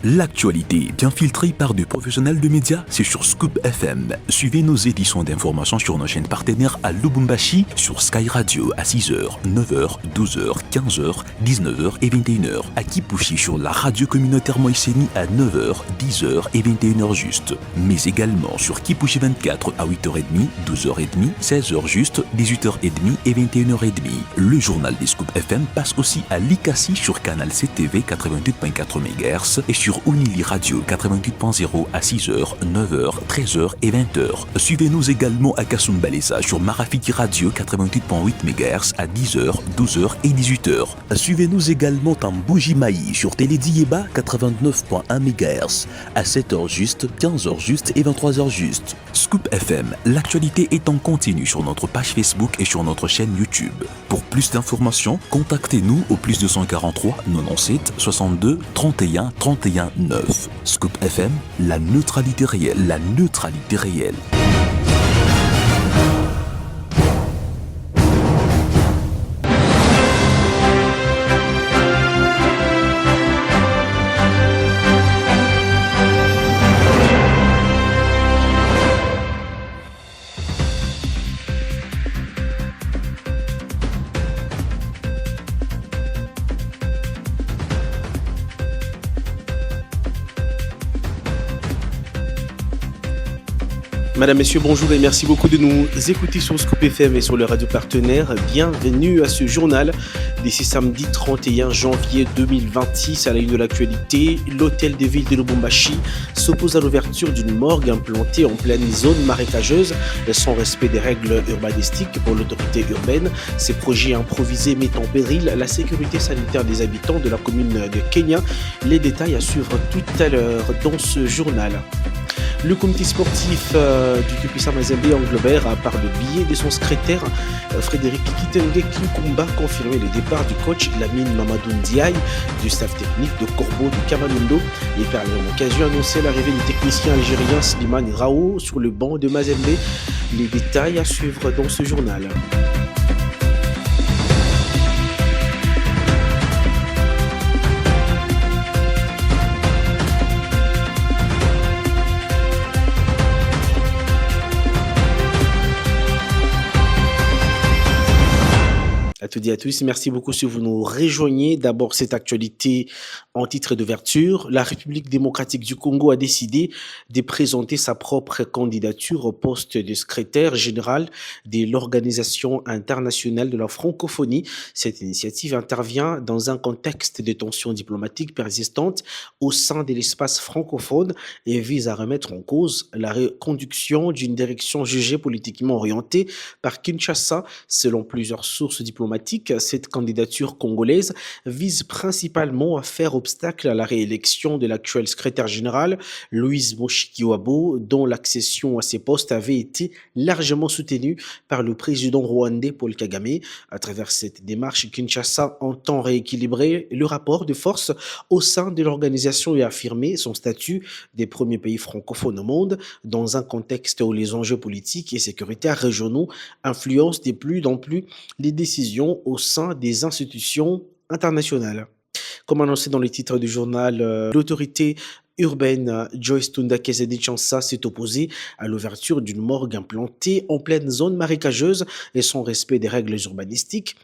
L'actualité bien filtrée par des professionnels de médias, c'est sur Scoop FM. Suivez nos éditions d'information sur nos chaînes partenaires à Lubumbashi, sur Sky Radio à 6h, 9h, 12h, 15h, 19h et 21h. À Kipushi sur la radio communautaire Moïseni à 9h, 10h et 21h juste. Mais également sur Kipushi 24 à 8h30, 12h30, 16h juste, 18h30 et 21h30. Le journal des Scoop FM passe aussi à Likasi sur Canal CTV 88.4 MHz et sur Unili Radio 88.0 à 6h, 9h, 13h et 20h. Suivez-nous également à Kasumbalesa sur Marafiki Radio 88.8 MHz à 10h, 12h et 18h. Suivez-nous également en Bougimaï sur Télédiéba 89.1 MHz à 7h juste, 15h juste et 23h juste. Scoop FM, l'actualité est en continu sur notre page Facebook et sur notre chaîne YouTube. Pour plus d'informations, contactez-nous au +243 97 62 31 31 9. Scoop FM, la neutralité réelle, la neutralité réelle. Madame, Messieurs, bonjour et merci beaucoup de nous écouter sur Scoop FM et sur le radio partenaire. Bienvenue à ce journal d'ici samedi 31 janvier 2026. À la une de l'actualité, l'hôtel de ville de Lubumbashi s'oppose à l'ouverture d'une morgue implantée en pleine zone marécageuse sans respect des règles urbanistiques pour l'autorité urbaine. Ces projets improvisés mettent en péril la sécurité sanitaire des habitants de la commune de Kenya. Les détails à suivre tout à l'heure dans ce journal. Le comité sportif du Kipisa Mazembe Anglebert a par le biais de son secrétaire Frédéric Kitenge Kinkumba confirmé le départ du coach Lamine Mamadou Ndiaye du staff technique de Corbeau du Kamalundo et par la même occasion annoncé l'arrivée du technicien algérien Slimane Rao sur le banc de Mazembe. Les détails à suivre dans ce journal. À toutes et à tous, merci beaucoup si vous nous rejoignez. D'abord, cette actualité en titre d'ouverture. La République démocratique du Congo a décidé de présenter sa propre candidature au poste de secrétaire général de l'Organisation internationale de la francophonie. Cette initiative intervient dans un contexte de tensions diplomatiques persistantes au sein de l'espace francophone et vise à remettre en cause la reconduction d'une direction jugée politiquement orientée par Kinshasa. Selon plusieurs sources diplomatiques, cette candidature congolaise vise principalement à faire obstacle à la réélection de l'actuel secrétaire général, Louise Mushikiwabo, dont l'accession à ces postes avait été largement soutenue par le président rwandais Paul Kagame. À travers cette démarche, Kinshasa entend rééquilibrer le rapport de force au sein de l'organisation et affirmer son statut des premiers pays francophones au monde dans un contexte où les enjeux politiques et sécuritaires régionaux influencent de plus en plus les décisions au sein des institutions internationales. Comme annoncé dans les titres du journal, l'autorité urbaine Joyce Tunda Kezedi Chansa s'est opposée à l'ouverture d'une morgue implantée en pleine zone marécageuse et sans respect des règles urbanistiques.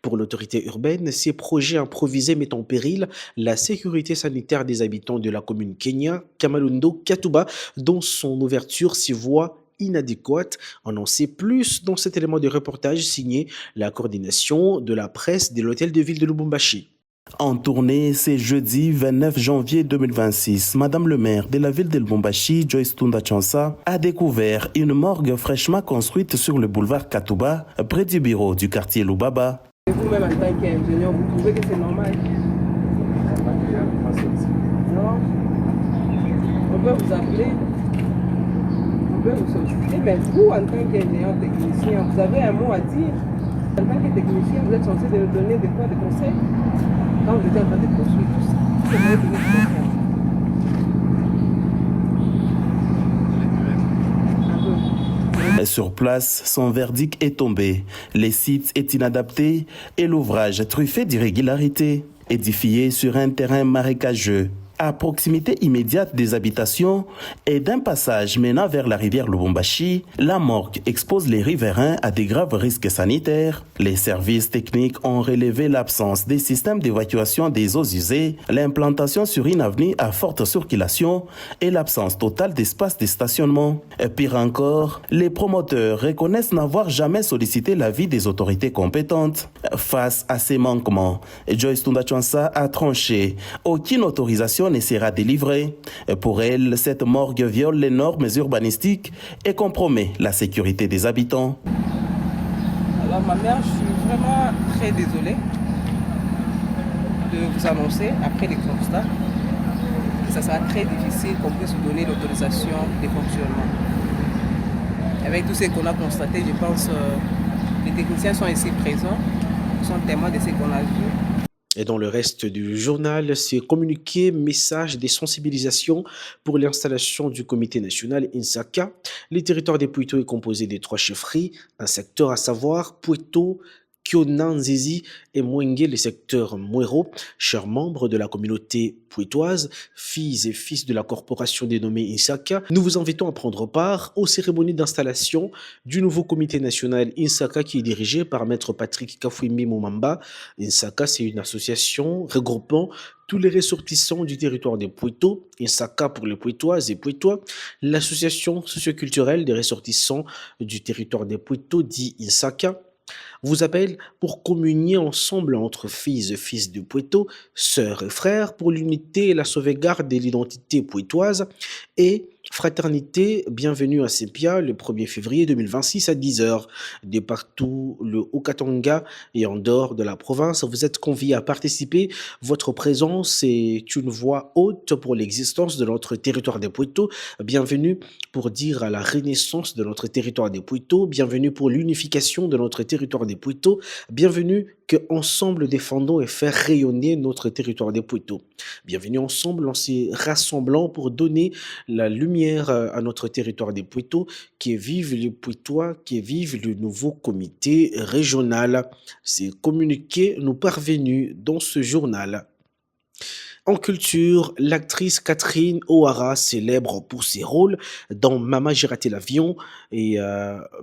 Pour l'autorité urbaine, ces projets improvisés mettent en péril la sécurité sanitaire des habitants de la commune Kenya, Kamalundo, Katuba, dont son ouverture s'y voit inadéquate. On en sait plus dans cet élément de reportage signé la coordination de la presse de l'hôtel de ville de Lubumbashi. En tournée, c'est jeudi 29 janvier 2026. Madame le maire de la ville de Lubumbashi, Joyce Tunda Chansa, a découvert une morgue fraîchement construite sur le boulevard Katuba, près du bureau du quartier Lubaba. Vous-même, en tant qu'ingénieur, vous trouvez que c'est normal? Non? On peut vous appeler? Vous solliciter, mais vous, en tant qu'ingénieur technicien, vous avez un mot à dire. En tant que technicien, vous êtes censé de donner des conseils quand vous êtes en train de construire tout ça. C'est vrai que vous êtes Sur place, son verdict est tombé. Le site est inadapté et l'ouvrage truffé d'irrégularités, édifié sur un terrain marécageux. À proximité immédiate des habitations et d'un passage menant vers la rivière Lubumbashi, la morgue expose les riverains à des graves risques sanitaires. Les services techniques ont relevé l'absence des systèmes d'évacuation des eaux usées, l'implantation sur une avenue à forte circulation et l'absence totale d'espace de stationnement. Et pire encore, les promoteurs reconnaissent n'avoir jamais sollicité l'avis des autorités compétentes. Face à ces manquements, Joyce Tunda Chonsa a tranché. Aucune autorisation ne sera délivrée. Pour elle, cette morgue viole les normes urbanistiques et compromet la sécurité des habitants. Alors ma mère, je suis vraiment très désolée de vous annoncer, après les constats, que ça sera très difficile qu'on puisse vous donner l'autorisation de fonctionnement. Avec tout ce qu'on a constaté, je pense que les techniciens sont ici présents, sont témoins de ce qu'on a vu. Et dans le reste du journal, c'est communiqué, message des sensibilisations pour l'installation du comité national INSACA. Le territoire des Pouito est composé des 3 chefferies, un secteur à savoir Pouito, Kionanzizi et Mwenge, les secteurs Mwero. Chers membres de la communauté pouitoise, filles et fils de la corporation dénommée INSACA, nous vous invitons à prendre part aux cérémonies d'installation du nouveau comité national INSACA qui est dirigé par Maître Patrick Kafouimi Moumamba. INSACA, c'est une association regroupant tous les ressortissants du territoire des Pouito, INSACA pour les Pouitoises et Pouitois, l'association socioculturelle des ressortissants du territoire des Pouito, dit INSACA, vous appelle pour communier ensemble entre filles et fils de Pouito, sœurs et frères, pour l'unité et la sauvegarde de l'identité pouitoise et fraternité. Bienvenue à Sempia le 1er février 2026 à 10h. De partout le Haut-Katanga et en dehors de la province, vous êtes conviés à participer. Votre présence est une voix haute pour l'existence de notre territoire des Pouito. Bienvenue pour dire à la renaissance de notre territoire des Pouito. Bienvenue pour l'unification de notre territoire des Pouito. Bienvenue que ensemble défendons et faire rayonner notre territoire des Pouito. Bienvenue ensemble en se rassemblant pour donner la lumière à notre territoire des Pouito, qui vivent les Pouitois, qui vivent le nouveau comité régional. Ces communiqués nous parvenus dans ce journal. En culture, l'actrice Catherine O'Hara, célèbre pour ses rôles dans Maman j'ai raté l'avion et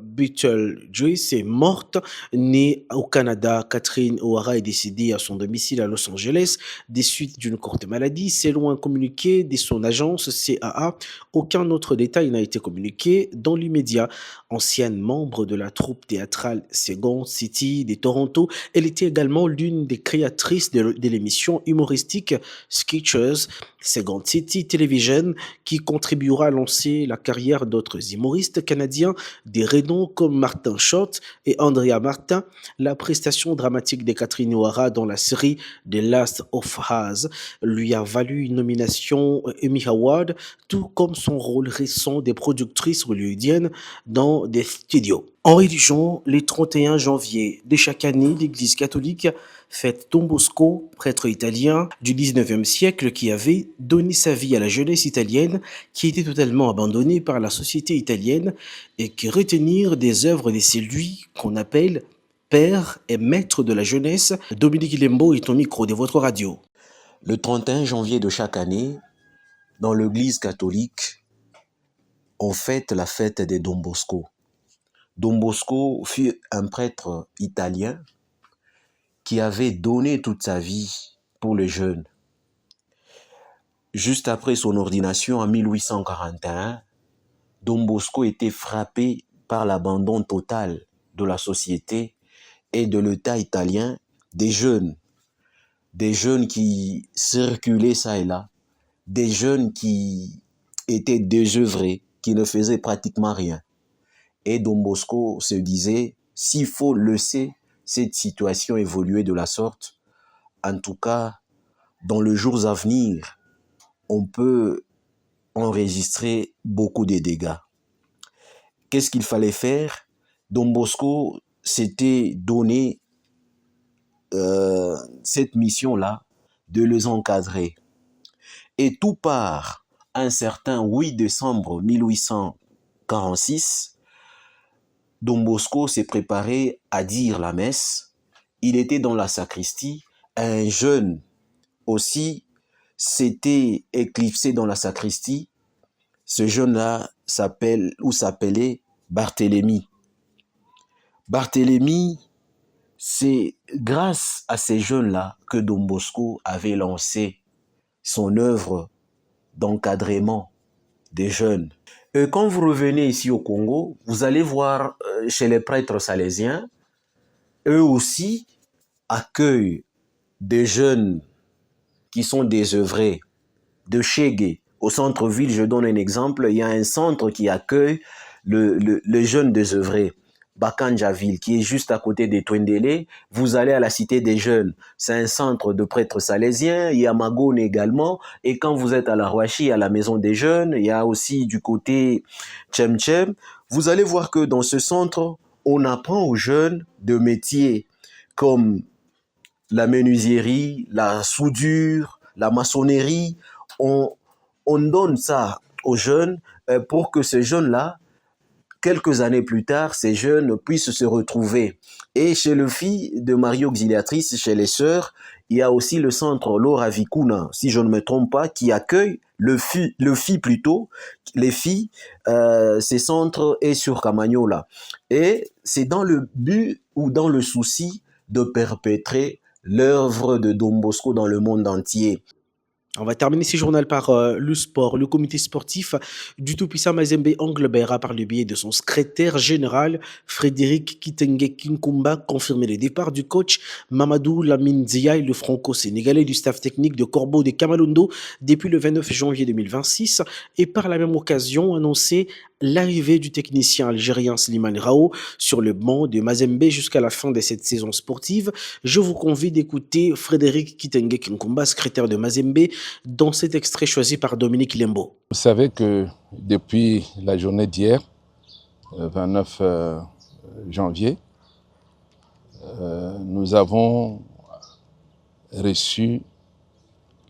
Beetlejuice, est morte. Née au Canada, Catherine O'Hara est décédée à son domicile à Los Angeles des suites d'une courte maladie. Selon un communiqué de son agence CAA, aucun autre détail n'a été communiqué dans l'immédiat. Ancienne membre de la troupe théâtrale Second City de Toronto, elle était également l'une des créatrices de l'émission humoristique Sketchers, Second City Television, qui contribuera à lancer la carrière d'autres humoristes canadiens, des renoms comme Martin Short et Andrea Martin. La prestation dramatique de Catherine O'Hara dans la série The Last of Us lui a valu une nomination Emmy Award, tout comme son rôle récent des productrices hollywoodiennes dans des studios. En religion, le 31 janvier de chaque année, l'Église catholique fête Don Bosco, prêtre italien du 19e siècle qui avait donné sa vie à la jeunesse italienne qui était totalement abandonnée par la société italienne et que retenir des œuvres de celui qu'on appelle père et maître de la jeunesse. Dominique Lembo est au micro de votre radio. Le 31 janvier de chaque année, dans l'Église catholique, on fête la fête de Don Bosco. Don Bosco fut un prêtre italien qui avait donné toute sa vie pour les jeunes. Juste après son ordination en 1841, Don Bosco était frappé par l'abandon total de la société et de l'État italien des jeunes qui circulaient ça et là, des jeunes qui étaient désœuvrés, qui ne faisaient pratiquement rien. Et Don Bosco se disait, s'il faut laisser cette situation évoluer de la sorte, en tout cas, dans les jours à venir, on peut enregistrer beaucoup de dégâts. Qu'est-ce qu'il fallait faire? Don Bosco s'était donné cette mission-là de les encadrer. Et tout part un certain 8 décembre 1846, Don Bosco s'est préparé à dire la messe. Il était dans la sacristie. Un jeune aussi s'était éclipsé dans la sacristie. Ce jeune-là s'appelait Barthélemy. Barthélemy, c'est grâce à ces jeunes-là que Don Bosco avait lancé son œuvre d'encadrement des jeunes. Et quand vous revenez ici au Congo, vous allez voir chez les prêtres salésiens, eux aussi accueillent des jeunes qui sont désœuvrés. De Chégué, au centre-ville, je donne un exemple, il y a un centre qui accueille le jeune désœuvré. Bakanjaville, qui est juste à côté de Twendele, vous allez à la Cité des Jeunes. C'est un centre de prêtres salésiens, il y a Magone également, et quand vous êtes à la Rouachi, à la Maison des Jeunes, il y a aussi du côté Tchem-Tchem, vous allez voir que dans ce centre, on apprend aux jeunes de métiers comme la menuiserie, la soudure, la maçonnerie. On donne ça aux jeunes pour que ces jeunes-là, quelques années plus tard, ces jeunes puissent se retrouver. Et chez le fils de Marie Auxiliatrice, chez les sœurs, il y a aussi le centre Laura Vicuna, si je ne me trompe pas, qui accueille les filles, ces centres est sur Camagnola. Et c'est dans le but ou dans le souci de perpétrer l'œuvre de Don Bosco dans le monde entier. On va terminer ce journal par le sport. Le comité sportif du tout-puissant Mazembe Anglebert a, par le biais de son secrétaire général, Frédéric Kitenge Kinkumba, confirmé le départ du coach Mamadou Lamine Diaye, le franco-sénégalais du staff technique de Corbeau de Kamalondo depuis le 29 janvier 2026 et par la même occasion annoncé l'arrivée du technicien algérien Slimane Rao sur le banc de Mazembe jusqu'à la fin de cette saison sportive. Je vous convie d'écouter Frédéric Kitenge Kinkumba, secrétaire de Mazembe, dans cet extrait choisi par Dominique Lembo. Vous savez que depuis la journée d'hier, 29 janvier, nous avons reçu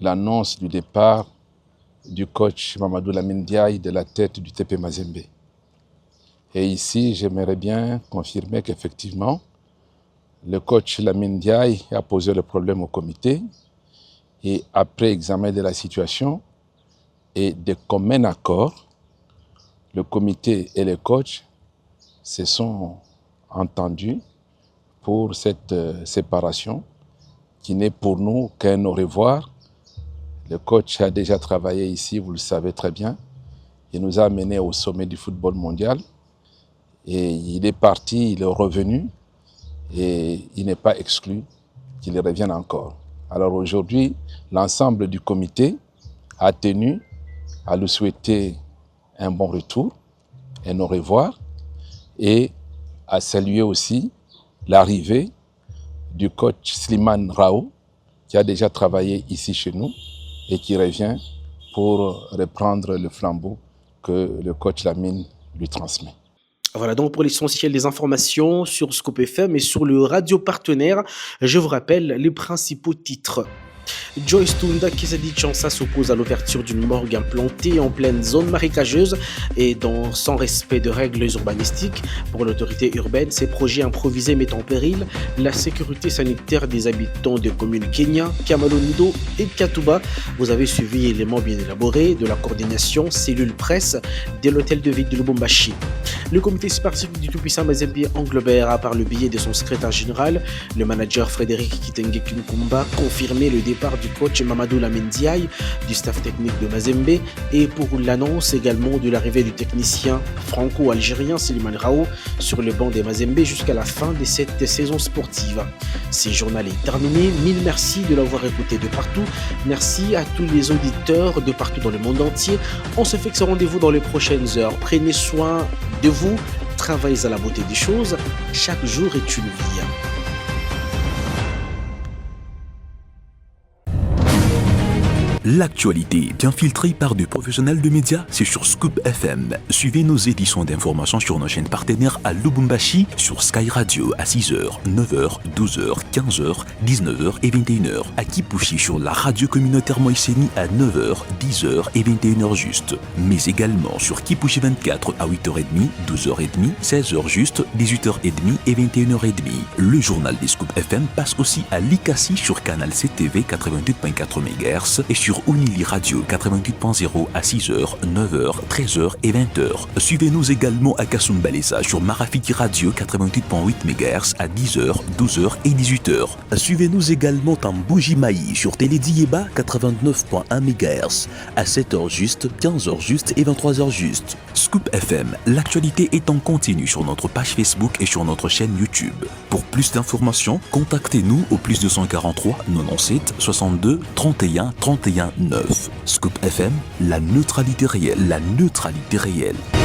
l'annonce du départ du coach Mamadou Lamine Diaye de la tête du TP Mazembe. Et ici, j'aimerais bien confirmer qu'effectivement, le coach Lamine Diaye a posé le problème au comité et après examen de la situation et de commun accord, le comité et le coach se sont entendus pour cette séparation qui n'est pour nous qu'un au revoir. Le coach a déjà travaillé ici, vous le savez très bien. Il nous a amenés au sommet du football mondial. Et il est parti, il est revenu. Et il n'est pas exclu qu'il revienne encore. Alors aujourd'hui, l'ensemble du comité a tenu à lui souhaiter un bon retour, un au revoir, et à saluer aussi l'arrivée du coach Slimane Rao, qui a déjà travaillé ici chez nous, et qui revient pour reprendre le flambeau que le coach Lamine lui transmet. Voilà donc pour l'essentiel des informations sur Scoop FM et sur le radio partenaire. Je vous rappelle les principaux titres. Joyce Tunda Kisadi Chansa s'oppose à l'ouverture d'une morgue implantée en pleine zone marécageuse et sans respect de règles urbanistiques. Pour l'autorité urbaine, ces projets improvisés mettent en péril la sécurité sanitaire des habitants des communes Kenya, Kamalondo et Katuba. Vous avez suivi éléments bien élaborés de la coordination cellule presse de l'hôtel de ville de Lubumbashi. Le comité sportif du tout-puissant Mazembe Anglebert a, par le biais de son secrétaire général, le manager Frédéric Kitenge Kinkumba, confirmé le départ du coach Mamadou Lamine Diaye du staff technique de Mazembe et pour l'annonce également de l'arrivée du technicien franco-algérien Slimane Rao sur le banc des Mazembe jusqu'à la fin de cette saison sportive. Ce journal est terminé. Mille merci de l'avoir écouté de partout. Merci à tous les auditeurs de partout dans le monde entier. On se fixe rendez-vous dans les prochaines heures. Prenez soin de vous, travaillez à la beauté des choses. Chaque jour est une vie. L'actualité bien filtrée par des professionnels de médias, c'est sur Scoop FM. Suivez nos éditions d'information sur nos chaînes partenaires à Lubumbashi, sur Sky Radio à 6h, 9h, 12h, 15h, 19h et 21h. À Kipushi sur la radio communautaire Moïseni à 9h, 10h et 21h juste. Mais également sur Kipushi 24 à 8h30, 12h30, 16h juste, 18h30 et 21h30. Le journal des Scoop FM passe aussi à Likasi sur Canal CTV 88.4 MHz et sur sur Unili Radio 88.0 à 6h, 9h, 13h et 20h. Suivez-nous également à Kasumbalesa sur Marafiki Radio 88.8 MHz à 10h, 12h et 18h. Suivez-nous également en Bougimaï sur Télédiéba 89.1 MHz à 7h juste, 15h juste et 23h juste. Scoop FM, l'actualité est en continu sur notre page Facebook et sur notre chaîne YouTube. Pour plus d'informations, contactez-nous au +243 97 62 31 31 9. Scoop FM, la neutralité réelle, la neutralité réelle.